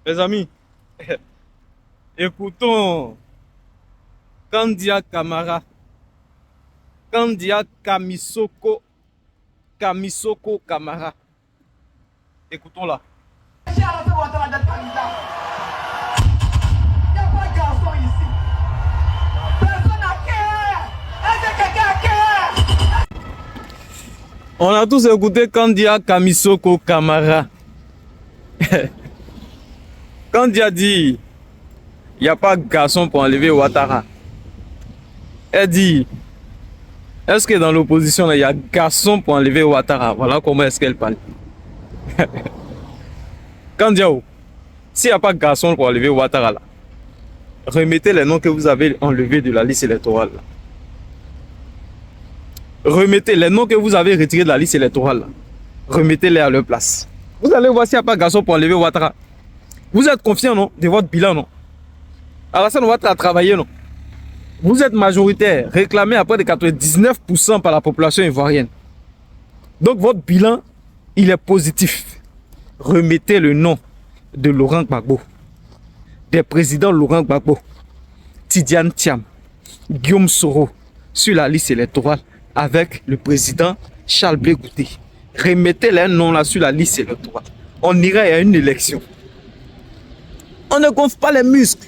Mes amis, écoutons Kandia Kamara, Kandia Kamisoko, Kamisoko Kamara. Écoutons-la. On a tous écouté Kandia Kamisoko Kamara. Kandia dit, il n'y a pas de garçon pour enlever Ouattara. Elle dit, est-ce que dans l'opposition, il y a garçon pour enlever Ouattara? Voilà comment est-ce qu'elle parle. Kandia, s'il n'y a pas de garçon pour enlever Ouattara, là, remettez les noms que vous avez enlevés de la liste électorale. Là. Remettez les noms que vous avez retirés de la liste électorale. Là. Remettez-les à leur place. Vous allez voir s'il n'y a pas de garçon pour enlever Ouattara. Vous êtes confiant, non, de votre bilan, non? Alassane Ouattara a travaillé, non? Vous êtes majoritaire, réclamé à près de 99% par la population ivoirienne. Donc votre bilan, il est positif. Remettez le nom de Laurent Gbagbo, des présidents Laurent Gbagbo, Tidiane Thiam, Guillaume Soro sur la liste électorale avec le président Charles Blé Goudé. Remettez les noms là sur la liste électorale. On irait à une élection. On ne gonfle pas les muscles.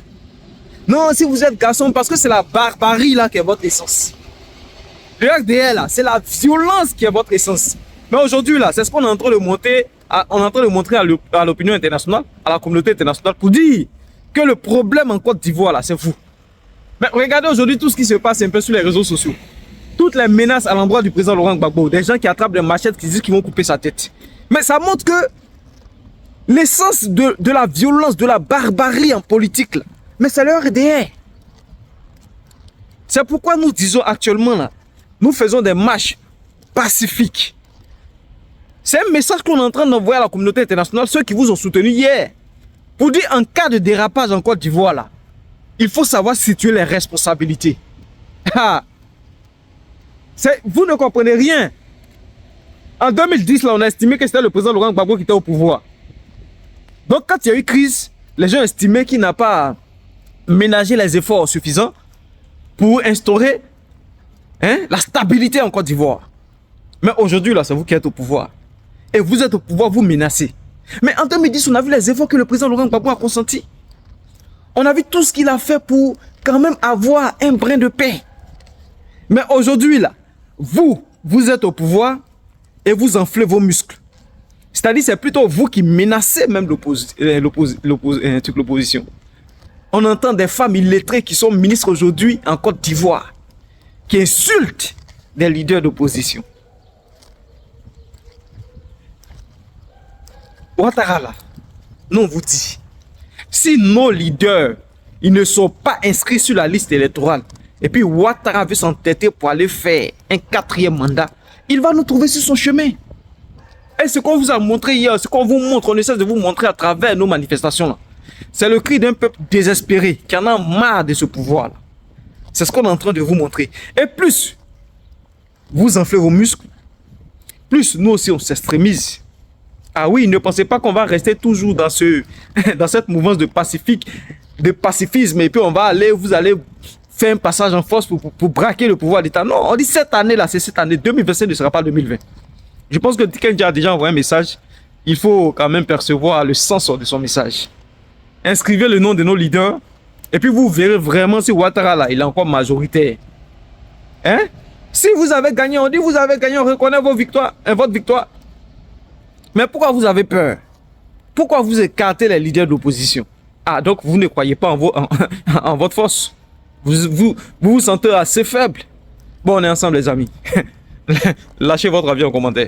Non, si vous êtes garçon, parce que c'est la barbarie là qui est votre essence. Le RDL là, c'est la violence qui est votre essence. Mais aujourd'hui là, c'est ce qu'on est en train de montrer, on est en train de montrer à l'opinion internationale, à la communauté internationale, pour dire que le problème en Côte d'Ivoire là, c'est vous. Mais regardez aujourd'hui tout ce qui se passe un peu sur les réseaux sociaux. Toutes les menaces à l'endroit du président Laurent Gbagbo, des gens qui attrapent des machettes qui disent qu'ils vont couper sa tête. Mais ça montre que l'essence de la violence, de la barbarie en politique, là, mais c'est leur RDR. C'est pourquoi nous disons actuellement, là, nous faisons des marches pacifiques. C'est un message qu'on est en train d'envoyer à la communauté internationale, ceux qui vous ont soutenu hier. Pour dire, en cas de dérapage en Côte d'Ivoire, là, il faut savoir situer les responsabilités. Vous ne comprenez rien. En 2010, là, on a estimé que c'était le président Laurent Gbagbo qui était au pouvoir. Donc, quand il y a eu crise, les gens estimaient qu'il n'a pas ménagé les efforts suffisants pour instaurer la stabilité en Côte d'Ivoire. Mais aujourd'hui, là, c'est vous qui êtes au pouvoir. Et vous êtes au pouvoir, vous menacez. Mais en 2010, on a vu les efforts que le président Laurent Gbagbo a consentis. On a vu tout ce qu'il a fait pour quand même avoir un brin de paix. Mais aujourd'hui, là, vous êtes au pouvoir et vous enflez vos muscles. C'est-à-dire c'est plutôt vous qui menacez même l'opposition. On entend des femmes illettrées qui sont ministres aujourd'hui en Côte d'Ivoire, qui insultent des leaders d'opposition. Ouattara là, nous on vous dit, si nos leaders ils ne sont pas inscrits sur la liste électorale, et puis Ouattara veut s'entêter pour aller faire un 4e mandat, il va nous trouver sur son chemin. Et ce qu'on vous a montré hier, ce qu'on vous montre, on essaie de vous montrer à travers nos manifestations là, c'est le cri d'un peuple désespéré qui en a marre de ce pouvoir là. C'est ce qu'on est en train de vous montrer. Et plus vous enflez vos muscles, plus nous aussi on s'extrémise. Ah oui, ne pensez pas qu'on va rester toujours dans cette mouvance de pacifisme et puis vous allez faire un passage en force pour braquer le pouvoir d'État. Non, on dit cette année là, c'est cette année. 2025 ne sera pas 2020. Je pense que quelqu'un a déjà envoyé un message. Il faut quand même percevoir le sens de son message. Inscrivez le nom de nos leaders. Et puis vous verrez vraiment si Ouattara là, il est encore majoritaire. Si vous avez gagné, on dit vous avez gagné, on reconnaît votre victoire. Mais pourquoi vous avez peur? Pourquoi vous écartez les leaders de l'opposition? Ah, donc vous ne croyez pas en votre force. Vous vous sentez assez faible. Bon, on est ensemble les amis. Lâchez votre avis en commentaire.